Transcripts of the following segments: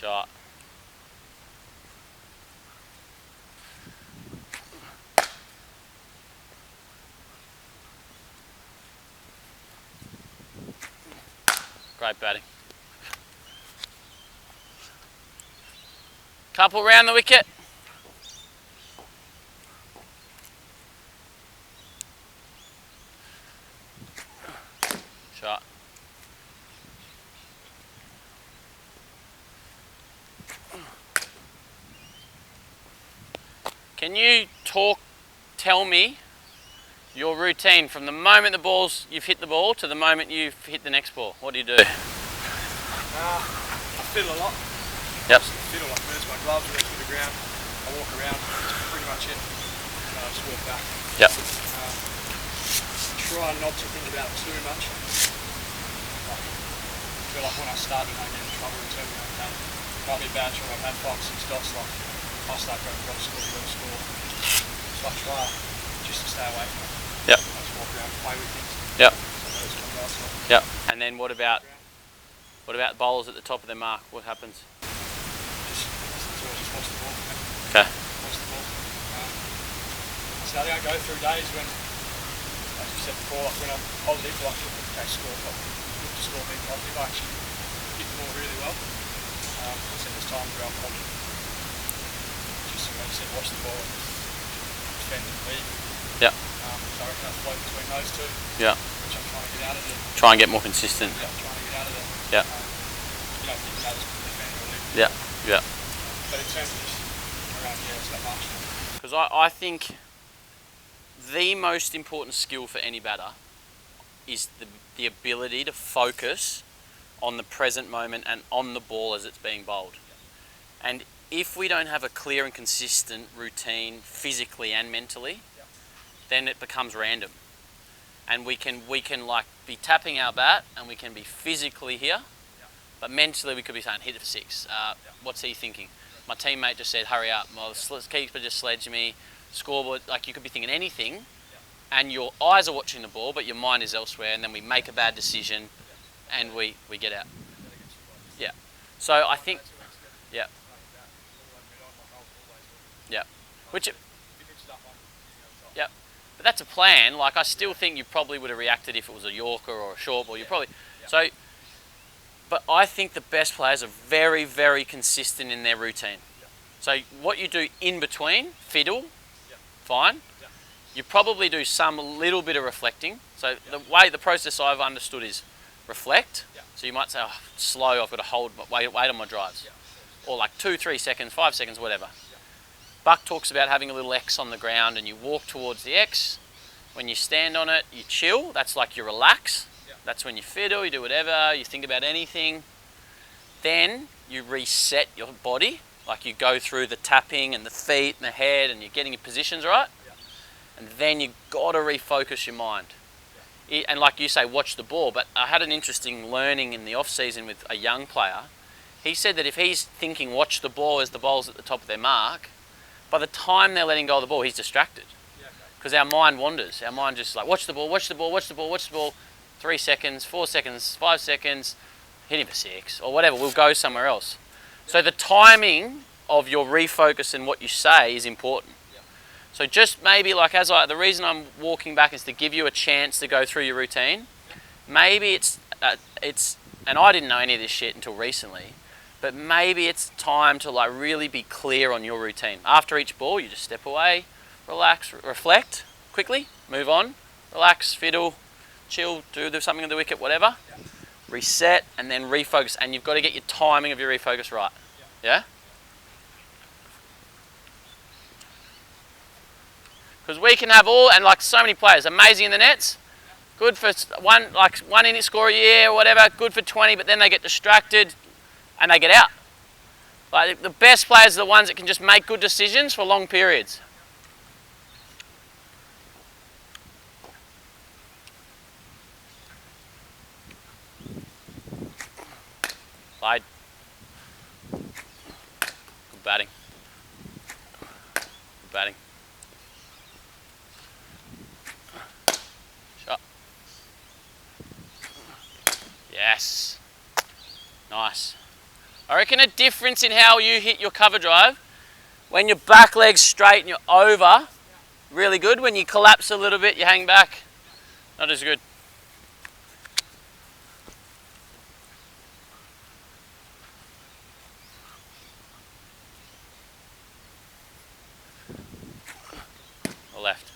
Shot. Great batting. Couple round the wicket. Shot. Can you tell me your routine from the moment you've hit the ball to the moment you've hit the next ball? What do you do? I fiddle a lot. Yep. Fiddle, like move my gloves, reach to the ground. I walk around, that's pretty much it. And I just walk back. Yep. Try not to think about it too much. I feel like when I start to get in trouble in terms of okay, might be a bad shot, I've had 5 or 6 dots, like I start going, you've got to score, you've got to score. So I try just to stay away from it. Yep. I just walk around, play with things. Yep. So yep. And then what about bowlers at the top of their mark? What happens? Just watch the ball. Okay. Watch the ball. So I think I go through days when, as you said before, like when I'm positive, like okay, score, look to score, being positive, I actually hit the ball really well. I said there's times where I'm positive. Just like you said, watch the ball and defend and lead. Yeah. So I reckon I float between those two. Yeah. Which I'm trying to get out of it. Try and get more consistent. Yeah, trying to get out of it. Yeah. You know, thinking others can defend or lead. Yeah. Yeah. But in terms of just around here, it's not much. Because I think the most important skill for any batter is the ability to focus on the present moment and on the ball as it's being bowled. And if we don't have a clear and consistent routine physically and mentally, then it becomes random. And we can like be tapping our bat and we can be physically here, but mentally we could be saying hit it for 6. What's he thinking? My teammate just said hurry up. My keeper just sledged me. Scoreboard, like you could be thinking anything, and your eyes are watching the ball, but your mind is elsewhere, and then we make a bad decision, and we get out. Yeah. So I think, yeah. Yeah. Yeah. But that's a plan. Like I still think you probably would have reacted if it was a Yorker or a short ball. You probably so. But I think the best players are very, very consistent in their routine. So what you do in between, fiddle, fine. You probably do some little bit of reflecting. So the process I've understood is reflect. So you might say, oh, slow, I've got to hold, wait on my drives. Or like 2, 3 seconds, 5 seconds, whatever. Buck talks about having a little X on the ground and you walk towards the X. When you stand on it, you chill. That's like you relax. That's when you fiddle, you do whatever, you think about anything. Then you reset your body. Like you go through the tapping and the feet and the head and you're getting your positions right. And then you've got to refocus your mind. And like you say, watch the ball. But I had an interesting learning in the off-season with a young player. He said that if he's thinking watch the ball as the ball's at the top of their mark, by the time they're letting go of the ball, he's distracted. Because our mind wanders. Our mind just like, watch the ball, watch the ball, watch the ball, watch the ball. 3 seconds, 4 seconds, 5 seconds, hit him for 6, or whatever, we'll go somewhere else. So the timing of your refocus and what you say is important. So just maybe like the reason I'm walking back is to give you a chance to go through your routine. Maybe it's, and I didn't know any of this shit until recently, but maybe it's time to like really be clear on your routine. After each ball, you just step away, relax, reflect, quickly, move on, relax, fiddle, chill, do something on the wicket, whatever, reset, and then refocus. And you've got to get your timing of your refocus right. Yeah? Because we can have and like so many players, amazing in the nets, good for one inning score a year or whatever, good for 20, but then they get distracted and they get out. Like the best players are the ones that can just make good decisions for long periods. Played. Good batting. Good batting. Shot. Yes. Nice. I reckon a difference in how you hit your cover drive, when your back leg's straight and you're over, really good. When you collapse a little bit, you hang back, not as good. Or left.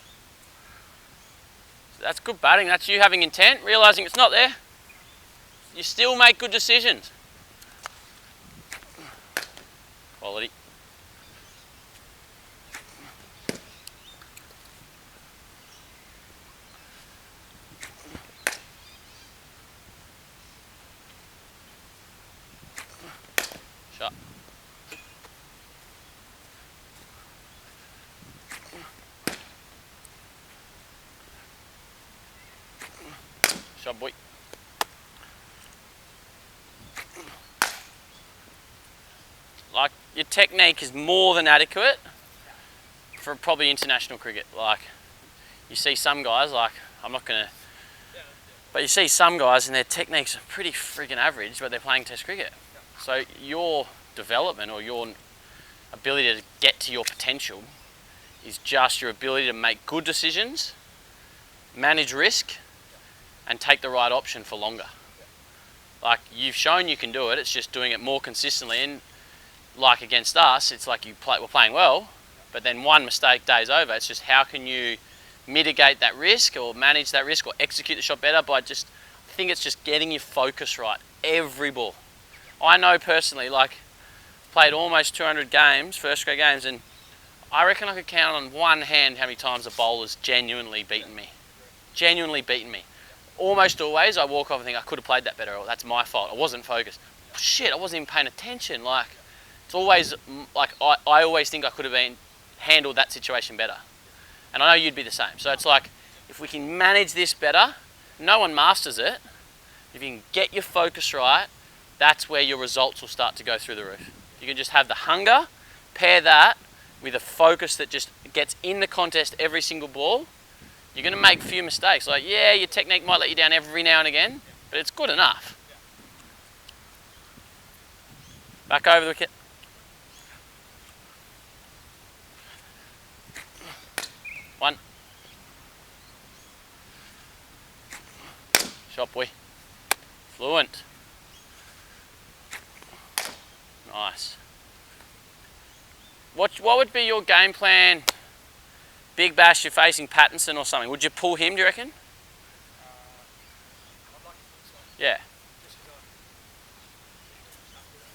So that's good batting. That's you having intent, realising it's not there. You still make good decisions. Quality. Shot. Shot, boy. Like, your technique is more than adequate for probably international cricket. Like, you see some guys, like, I'm not gonna, but you see some guys and their techniques are pretty friggin' average, but they're playing Test cricket. So your development or your ability to get to your potential is just your ability to make good decisions, manage risk, and take the right option for longer. Like, you've shown you can do it, it's just doing it more consistently. And like against us, it's like we're playing well, but then one mistake, day's over. It's just how can you mitigate that risk or manage that risk or execute the shot better by just, I think it's just getting your focus right every ball. I know personally, like, played almost 200 games, first grade games, and I reckon I could count on one hand how many times a bowler's genuinely beaten me. Genuinely beaten me. Almost always I walk off and think I could have played that better, or that's my fault, I wasn't focused. Shit, I wasn't even paying attention. Like, it's always, like, I always think I could have handled that situation better. And I know you'd be the same. So it's like, if we can manage this better, no one masters it. If you can get your focus right, that's where your results will start to go through the roof. You can just have the hunger, pair that with a focus that just gets in the contest every single ball. You're going to make few mistakes. Like, yeah, your technique might let you down every now and again, but it's good enough. Back over the wicket. One. Shot, boy. Fluent. Nice. What would be your game plan? Big bash, you're facing Pattinson or something. Would you pull him, do you reckon? Yeah.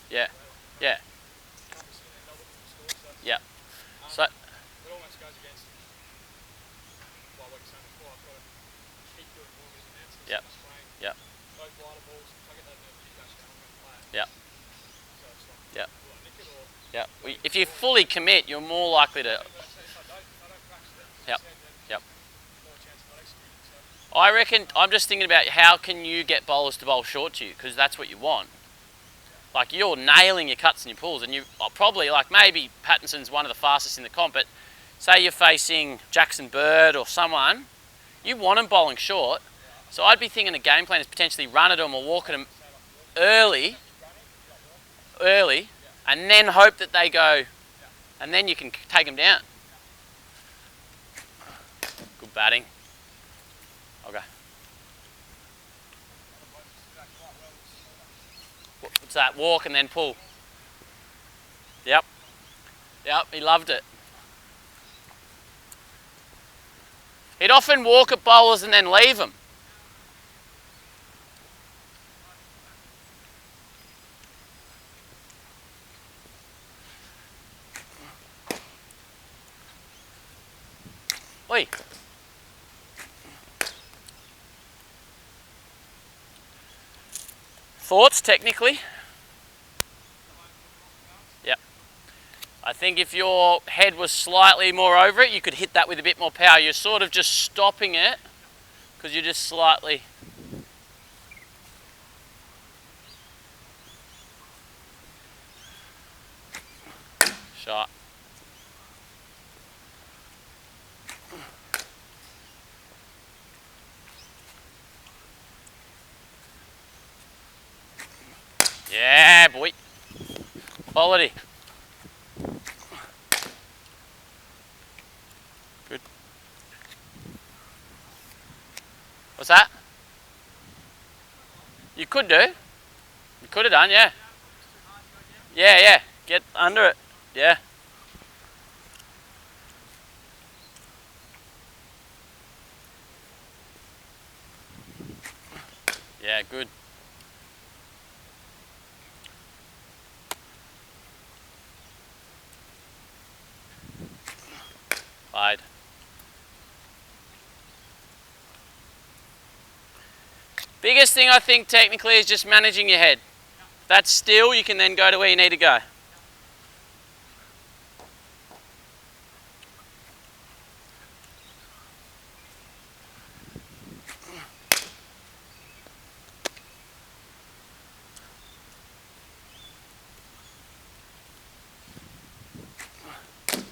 Yeah. Yeah. Yeah. So. It almost goes against what you're saying before. I've got to keep doing more with the nets. Yep. Yep. Those lighter balls, if I get that big bash going, I'm going to play it. Yep. So it's like, Yep. will I nick it or? Yeah. If you fully commit, you're more likely to. If I don't practice it, Yep. then Yep. more chance of not executing. So. I reckon, I'm just thinking about how can you get bowlers to bowl short to you, because that's what you want. Like, you're nailing your cuts and your pulls, and you probably, like, maybe Pattinson's one of the fastest in the comp, but say you're facing Jackson Bird or someone, you want them bowling short. So I'd be thinking the game plan is potentially run at them or walk at them early, and then hope that they go, and then you can take them down. Good batting. Okay. What's that? Walk and then pull. Yep. Yep, he loved it. He'd often walk at bowlers and then leave them. Oi. Thoughts, technically? Yep. I think if your head was slightly more over it, you could hit that with a bit more power. You're sort of just stopping it because you're just slightly... Shot. Yeah, boy. Quality. Good. What's that? You could do. You could have done, yeah. Yeah, yeah. Get under it. Yeah. Yeah, good. Wide. Biggest thing I think technically is just managing your head. If that's still, you can then go to where you need to go.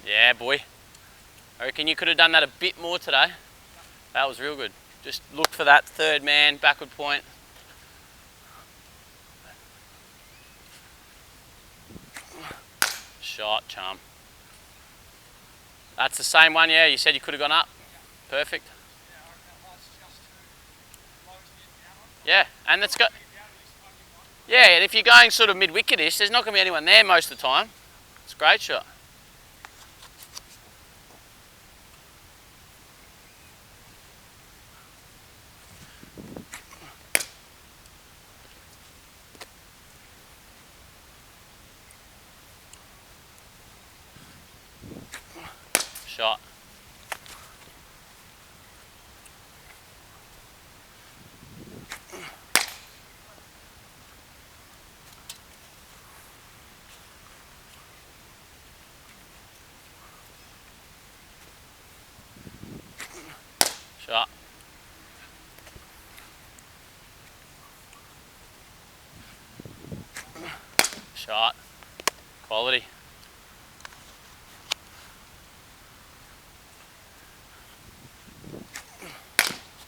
Yeah, boy. I reckon you could have done that a bit more today. That was real good. Just look for that third man, backward point. Shot, chum. That's the same one, yeah. You said you could have gone up. Perfect. Yeah, and that's got. Yeah, and if you're going sort of mid-wicketish, there's not going to be anyone there most of the time. It's a great shot. Shot. Shot. Shot. Quality.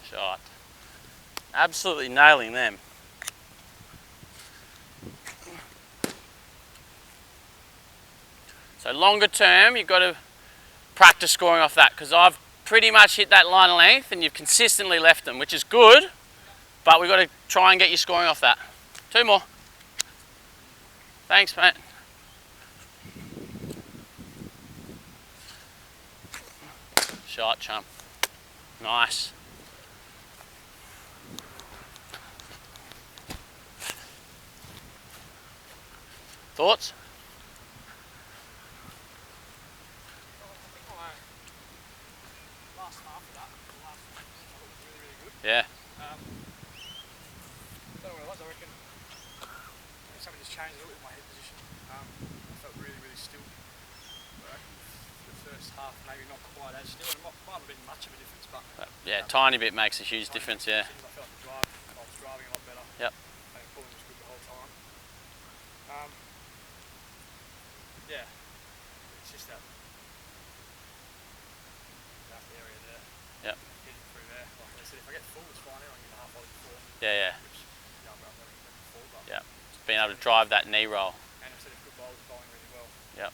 Shot. Absolutely nailing them. So longer term, you've got to practice scoring off that, because I've pretty much hit that line of length and you've consistently left them, which is good, but we've got to try and get you scoring off that. 2 more. Thanks, mate. Shot, chump. Nice. Thoughts? Yeah. I don't know what it was. I reckon something just changed a little bit in my head position. I felt really, really still. I reckon the first half, maybe not quite as still. It might have been much of a difference, but Yeah, tiny bit makes a huge difference, yeah. I felt I was driving a lot better. Yep. And pulling was good the whole time. Yeah, it's just that area there. Yep. Getting through there. Like I said, if I get full, it's fine. I can get half volley before. Yeah, yeah. Which, I'm not going to get full, but Yeah. Just being able to drive that knee roll. and instead of good bowlers bowling really well. Yep.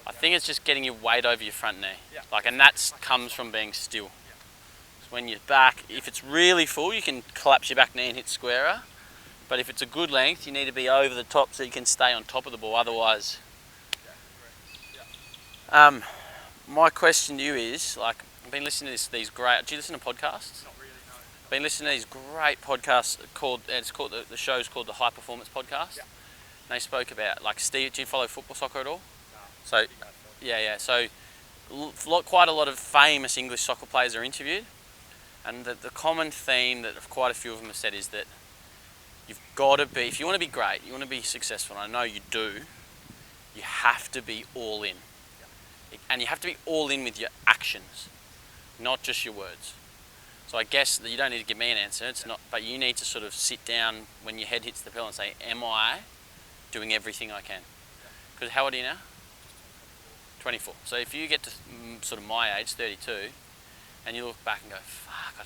I think it's just getting your weight over your front knee. Yeah. Like, and that comes from being still. Yeah. So when you're back, if it's really full, you can collapse your back knee and hit squarer. But if it's a good length, you need to be over the top so you can stay on top of the ball. Otherwise, my question to you is, like, I've been listening to these great. Do you listen to podcasts? Not really, no. I've been listening to these great podcasts called. The show's called the High Performance Podcast. Yeah. And they spoke about, like, Steve. Do you follow football, soccer at all? No. So, yeah. So, quite a lot of famous English soccer players are interviewed, and the common theme that quite a few of them have said is that you've got to be, if you want to be great, you want to be successful, and I know you do, you have to be all in. And you have to be all in with your actions, not just your words. So I guess that you don't need to give me an answer, it's not, but you need to sort of sit down when your head hits the pillow and say, am I doing everything I can? Because how old are you now? 24. So if you get to sort of my age, 32, and you look back and go, fuck, I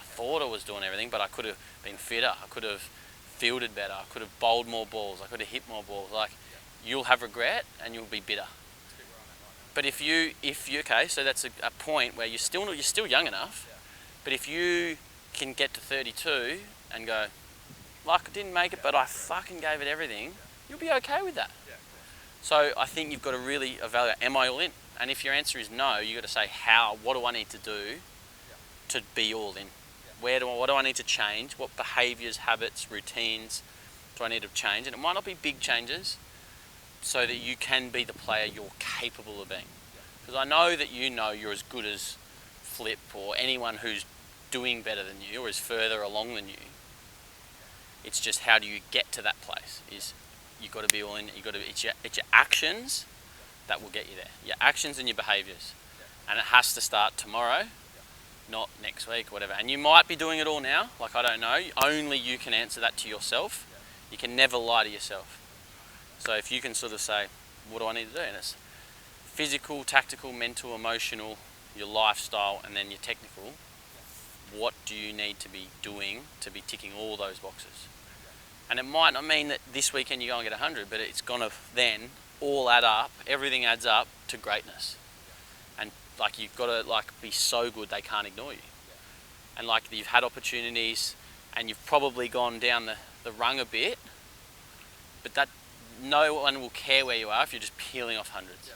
thought I was doing everything, but I could have been fitter, I could have fielded better, I could have bowled more balls, I could have hit more balls. Like, you'll have regret and you'll be bitter. But if you okay, so that's a point where you're still young enough. But if you can get to 32 and go, like, I didn't make it, but I fucking gave it everything, you'll be okay with that. So I think you've got to really evaluate, am I all in? And if your answer is no, you've got to say, what do I need to do to be all in? What do I need to change? What behaviours, habits, routines do I need to change? And it might not be big changes, so that you can be the player you're capable of being. Because I know that you're as good as Flip or anyone who's doing better than you or is further along than you. It's just, how do you get to that place? You've got to be all in. It's your actions that will get you there. Your actions and your behaviours. And it has to start tomorrow, not next week, whatever. And you might be doing it all now. Like, I don't know. Only you can answer that to yourself. You can never lie to yourself. So if you can sort of say, what do I need to do? And it's physical, tactical, mental, emotional, your lifestyle, and then your technical. What do you need to be doing to be ticking all those boxes? And it might not mean that this weekend you go and get 100, but it's going to then all add up, everything adds up to greatness. And like, you've got to like be so good they can't ignore you. And like, you've had opportunities and you've probably gone down the rung a bit, but that no one will care where you are if you're just peeling off hundreds.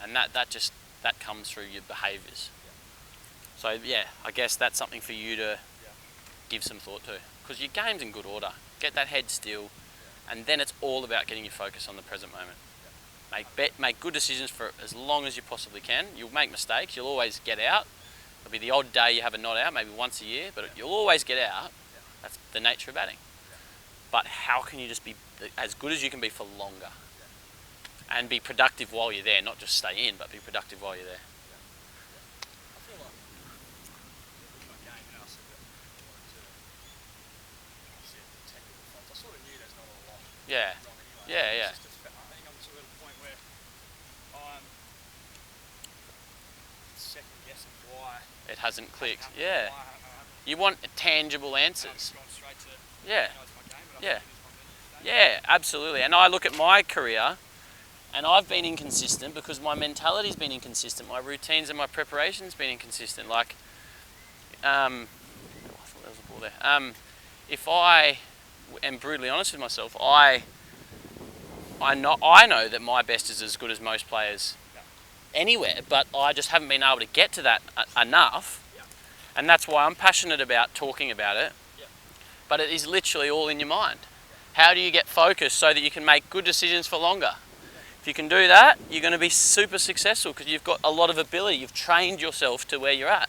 And that comes through your behaviours. So yeah, I guess that's something for you to give some thought to, because your game's in good order. Get that head still, and then it's all about getting your focus on the present moment. Make good decisions for as long as you possibly can. You'll make mistakes, you'll always get out. There'll be the odd day you have a not out, maybe once a year, but you'll always get out. That's the nature of batting. But how can you just be as good as you can be for longer? And be productive while you're there, not just stay in, but be productive while you're there. I feel like with my game now, I said that I wanted to see the technical fronts. I sort of knew there's not a lot Yeah. wrong anyway. Yeah. I think I'm sort of at a point where I'm second guessing why It hasn't clicked. why Yeah. I haven't You want tangible answers. gone straight to, Yeah. it's my game, but Yeah. I think it is my mental state. Yeah, absolutely. And I look at my career, and I've been inconsistent because my mentality's been inconsistent. My routines and my preparation's been inconsistent. Like, I thought there was a ball there. If I am brutally honest with myself, I know that my best is as good as most players anywhere, but I just haven't been able to get to that enough. And that's why I'm passionate about talking about it. But it is literally all in your mind. How do you get focused so that you can make good decisions for longer? If you can do that, you're going to be super successful because you've got a lot of ability. You've trained yourself to where you're at.